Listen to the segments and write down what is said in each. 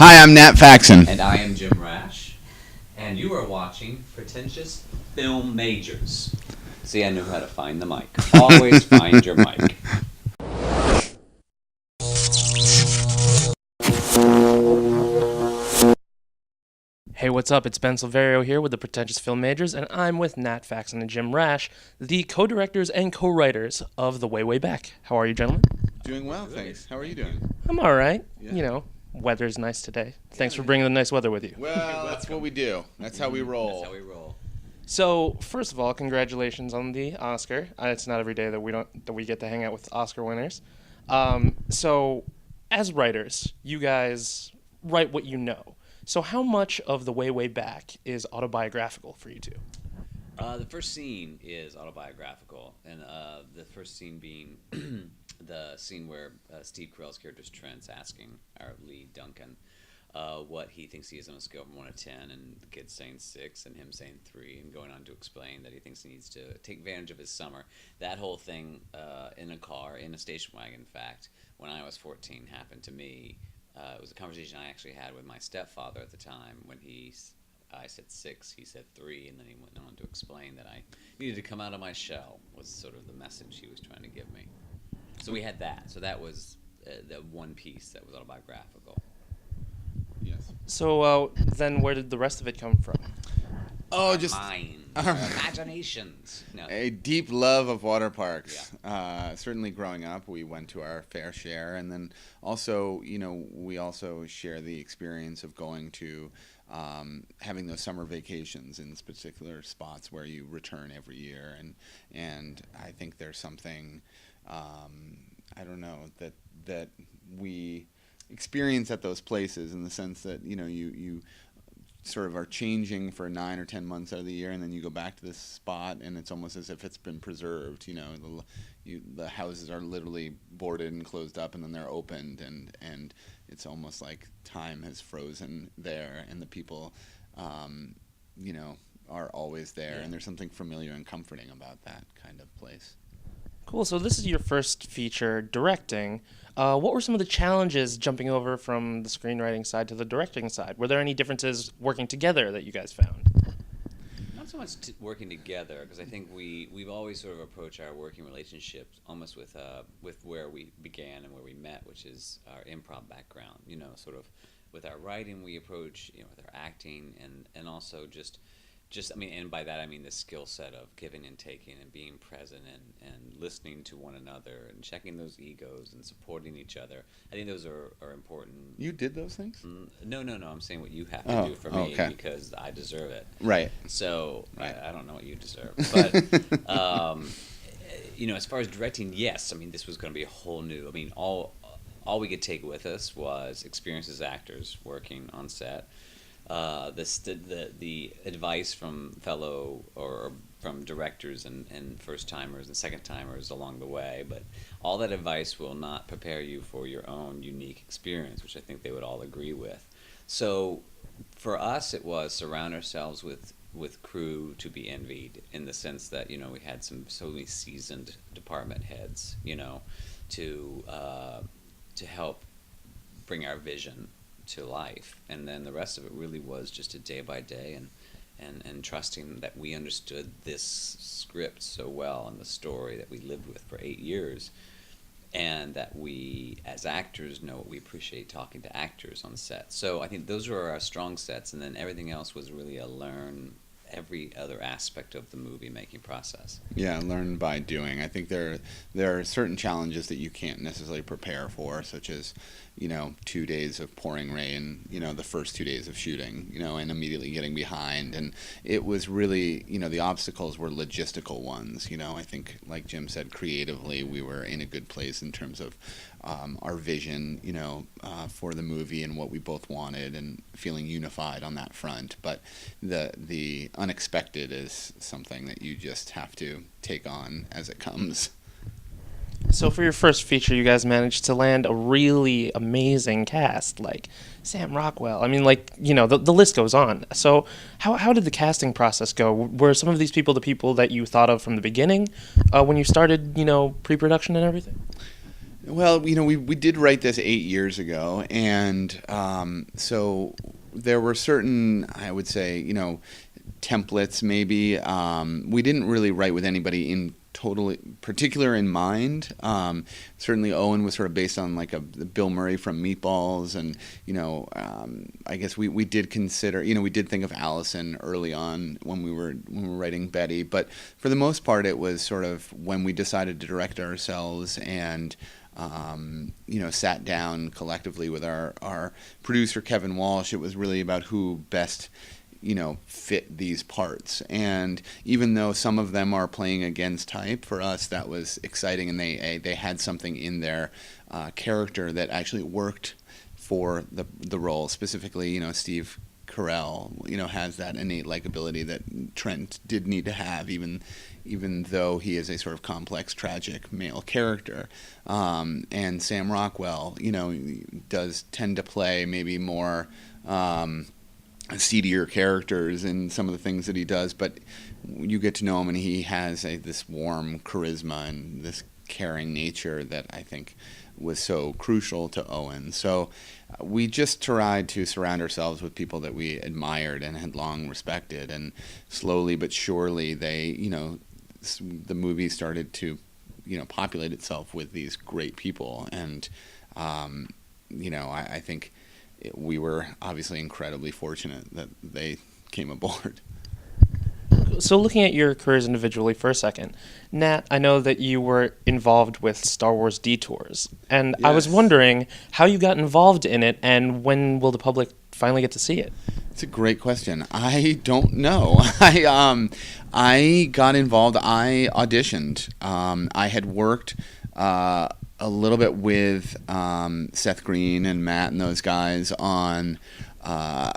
Hi, I'm Nat Faxon. And I am Jim Rash. And you are watching Pretentious Film Majors. See, I knew how to find the mic. Always find your mic. Hey, what's up? It's Ben Silverio here with the Pretentious Film Majors, and I'm with Nat Faxon and Jim Rash, the co-directors and co-writers of The Way, Way Back. How are you, gentlemen? Doing well, thanks. How are you doing? I'm all right. Yeah. You know, weather's nice today. Thanks for bringing the nice weather with you. Well, that's what we do. That's how we roll. That's how we roll. So, first of all, congratulations on the Oscar. It's not every day that we get to hang out with Oscar winners. So, as writers, you guys write what you know. So how much of The Way, Way Back is autobiographical for you two? The first scene is autobiographical, and the first scene being the scene where Steve Carell's character is Trent's asking our lead, Duncan, what he thinks he is on a scale from 1 to 10, and the kid saying 6 and him saying 3, and going on to explain that he thinks he needs to take advantage of his summer. That whole thing in a car, in a station wagon, in fact, when I was 14, happened to me. It was a conversation I actually had with my stepfather at the time when I said 6, he said 3, and then he went on to explain that I needed to come out of my shell, was sort of the message he was trying to give me. So we had that. So that was the one piece that was autobiographical. Yes. So then where did the rest of it come from? Our minds, our imaginations. No. A deep love of water parks. Yeah. Certainly growing up, we went to our fair share. And then also, we also share the experience of going to having those summer vacations in particular spots where you return every year. And I think there's something, I don't know, that we experience at those places in the sense that, you sort of are changing for 9 or 10 months out of the year, and then you go back to this spot, and it's almost as if it's been preserved. The houses are literally boarded and closed up, and then they're opened, and it's almost like time has frozen there, and the people, are always there, and there's something familiar and comforting about that kind of place. Cool. So this is your first feature directing. What were some of the challenges jumping over from the screenwriting side to the directing side? Were there any differences working together that you guys found? Not so much working together, because I think we've always sort of approached our working relationships almost with where we began and where we met, which is our improv background. Sort of with our writing, we approach with our acting and also just and by that I mean the skill set of giving and taking and being present and listening to one another and checking those egos and supporting each other. I think those are important. You did those things? No. I'm saying what you have to do for me because I deserve it. Right. So right. I don't know what you deserve. But, as far as directing, yes. I mean, this was going to be a whole new, all we could take with us was experience as actors working on set. The advice from fellow or from directors and first timers and second timers along the way, but all that advice will not prepare you for your own unique experience, which I think they would all agree with. So for us, it was surround ourselves with crew to be envied, in the sense that we had so many seasoned department heads, to help bring our vision to life, and then the rest of it really was just a day by day and trusting that we understood this script so well and the story that we lived with for 8 years, and that we as actors know what we appreciate talking to actors on set. So I think those were our strong sets, and then everything else was really a learn every other aspect of the movie making process. Yeah, learn by doing. I think there are certain challenges that you can't necessarily prepare for, such as 2 days of pouring rain, the first 2 days of shooting, and immediately getting behind. And it was really, the obstacles were logistical ones. I think, like Jim said, creatively we were in a good place in terms of our vision, for the movie and what we both wanted, and feeling unified on that front. But the unexpected is something that you just have to take on as it comes. So for your first feature, you guys managed to land a really amazing cast, like Sam Rockwell. The list goes on. So how did the casting process go? Were some of these people the people that you thought of from the beginning when you started, pre-production and everything? Well, we did write this 8 years ago, and so there were certain, I would say, templates maybe. We didn't really write with anybody in totally particular in mind. Certainly Owen was sort of based on like a Bill Murray from Meatballs, and I guess we did consider, we did think of Allison early on when we were writing Betty, but for the most part it was sort of when we decided to direct ourselves and sat down collectively with our producer Kevin Walsh. It was really about who best fit these parts. And even though some of them are playing against type, for us that was exciting, and they had something in their character that actually worked for the role. Specifically, Steve Carell, has that innate likability that Trent did need to have, even though he is a sort of complex, tragic male character. And Sam Rockwell, does tend to play maybe more seedier characters in some of the things that he does, but you get to know him and he has this warm charisma and this caring nature that I think was so crucial to Owen. So we just tried to surround ourselves with people that we admired and had long respected, and slowly but surely the movie started to populate itself with these great people, and I think we were obviously incredibly fortunate that they came aboard. So looking at your careers individually for a second, Nat, I know that you were involved with Star Wars Detours, and I was Yes. wondering how you got involved in it, and when will the public finally get to see it? It's a great question. I don't know. I got involved. I auditioned. I had worked a little bit with Seth Green and Matt and those guys on a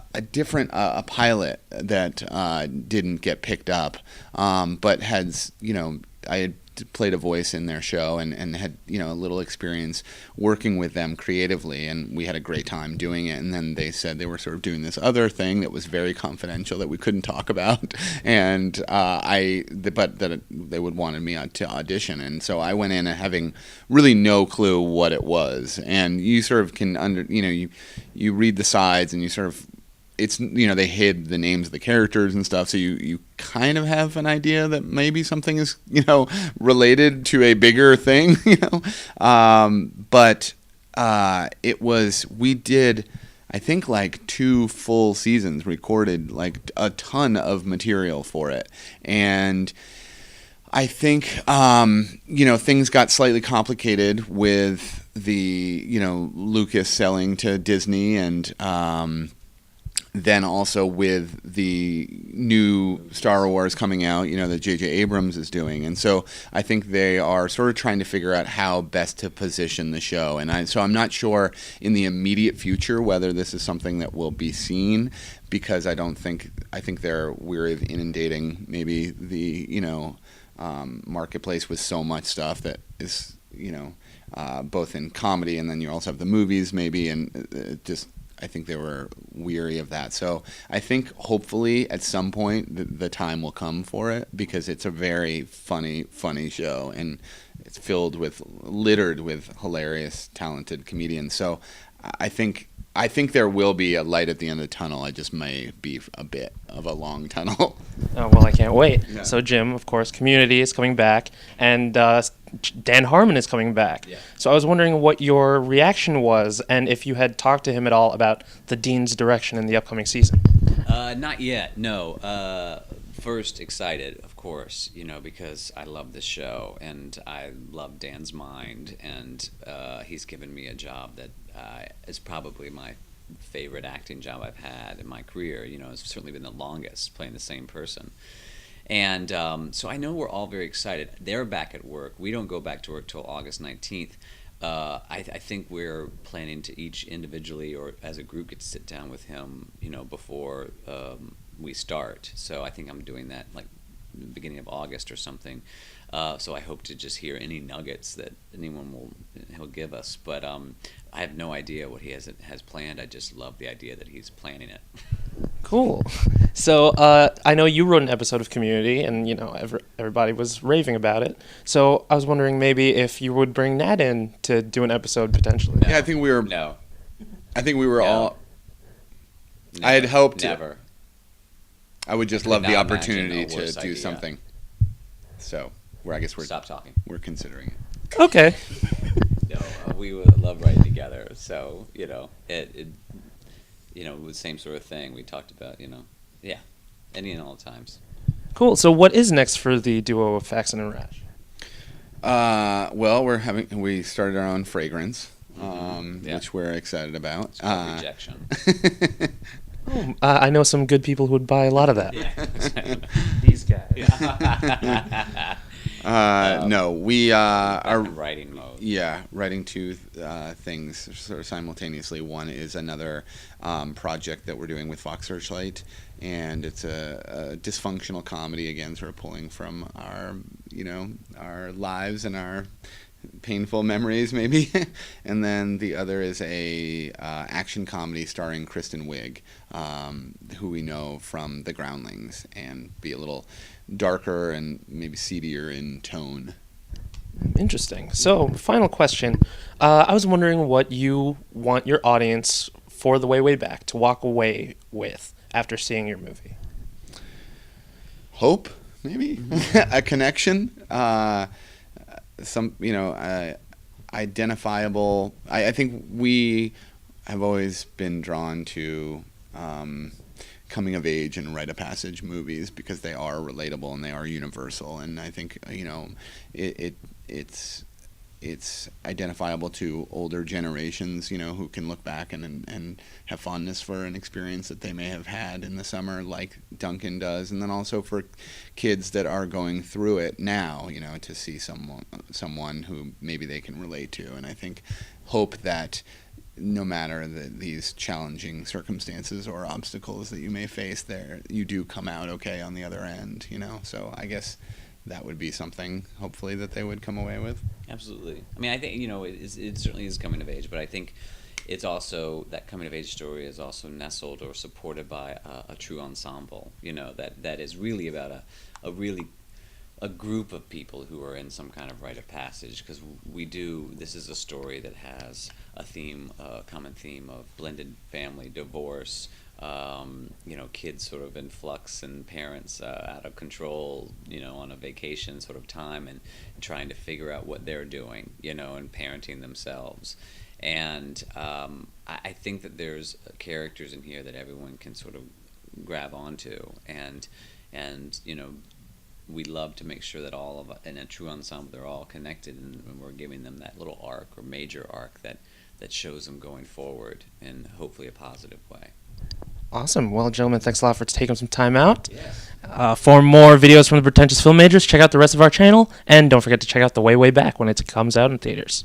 pilot that didn't get picked up, but I had played a voice in their show and had a little experience working with them creatively, and we had a great time doing it. And then they said they were sort of doing this other thing that was very confidential that we couldn't talk about, and but that they would wanted me to audition, and so I went in having really no clue what it was. And you sort of can you read the sides and you sort of, it's they hid the names of the characters and stuff, so you kind of have an idea that maybe something is related to a bigger thing, but we did, I think, like 2 full seasons, recorded like a ton of material for it, and I think things got slightly complicated with the Lucas selling to Disney, and then also with the new Star Wars coming out, that J.J. Abrams is doing. And so I think they are sort of trying to figure out how best to position the show. And so I'm not sure in the immediate future whether this is something that will be seen, because I think they're weary of inundating maybe the, marketplace with so much stuff that is, both in comedy, and then you also have the movies maybe, and I think they were weary of that. So I think hopefully at some point the time will come for it, because it's a very funny show, and it's littered with hilarious, talented comedians. So I think there will be a light at the end of the tunnel. It just may be a bit of a long tunnel. Oh, well, I can't wait. Yeah. So, Jim, of course, Community is coming back, and Dan Harmon is coming back. Yeah. So I was wondering what your reaction was, and if you had talked to him at all about the Dean's direction in the upcoming season. Not yet, no. First, excited, of course, because I love this show, and I love Dan's mind, and he's given me a job that is probably my favorite acting job I've had in my career. It's certainly been the longest, playing the same person. And so I know we're all very excited. They're back at work. We don't go back to work till August 19th. I think we're planning to each individually or as a group get to sit down with him, before we start. So I think I'm doing that like the beginning of August or something. So I hope to just hear any nuggets that he'll give us. But I have no idea what he has planned. I just love the idea that he's planning it. Cool. So I know you wrote an episode of Community, and everybody was raving about it. So I was wondering maybe if you would bring Nat in to do an episode potentially. Yeah, I think we were. No. I think we were No. all. Never. I had hoped. Never. I would just Could love the not imagine opportunity a to worse do idea. something. So, I guess Stop talking. we're considering it. Okay. No, we would love writing together. So it the same sort of thing we talked about. Yeah, any and all times. Cool. So what is next for the duo of Faxon and Rash? Well, we started our own fragrance, Yeah. which we're excited about. It's called rejection. I know some good people who would buy a lot of that. Yeah. These guys. No, we are writing mode. Yeah, writing two things sort of simultaneously. One is another project that we're doing with Fox Searchlight, and it's a dysfunctional comedy, again, sort of pulling from our lives and our painful memories, maybe. And then the other is a action comedy starring Kristen Wiig, who we know from The Groundlings, and be a little darker and maybe seedier in tone. Interesting. So, final question. I was wondering what you want your audience for The Way Back to walk away with after seeing your movie. Hope, maybe a connection, identifiable. I think we have always been drawn to coming of age and rite of passage movies because they are relatable and they are universal, and I think it's identifiable to older generations, who can look back and have fondness for an experience that they may have had in the summer, like Duncan does, and then also for kids that are going through it now, to see someone who maybe they can relate to. And I think hope that no matter these challenging circumstances or obstacles that you may face, you do come out okay on the other end. So I guess that would be something, hopefully, that they would come away with. Absolutely. I mean, I think it certainly is coming of age, but I think it's also that coming of age story is also nestled or supported by a true ensemble. That is really about a group of people who are in some kind of rite of passage, because this is a story that has a common theme of blended family, divorce, kids sort of in flux and parents out of control, on a vacation sort of time and trying to figure out what they're doing, and parenting themselves. And I think that there's characters in here that everyone can sort of grab onto, and we love to make sure that all of in a true ensemble they're all connected, and we're giving them that little arc or major arc that shows them going forward in hopefully a positive way. Awesome. Well, gentlemen, thanks a lot for taking some time out. Yes. For more videos from the Pretentious Film Majors, check out the rest of our channel, and don't forget to check out The Way Back when it comes out in theaters.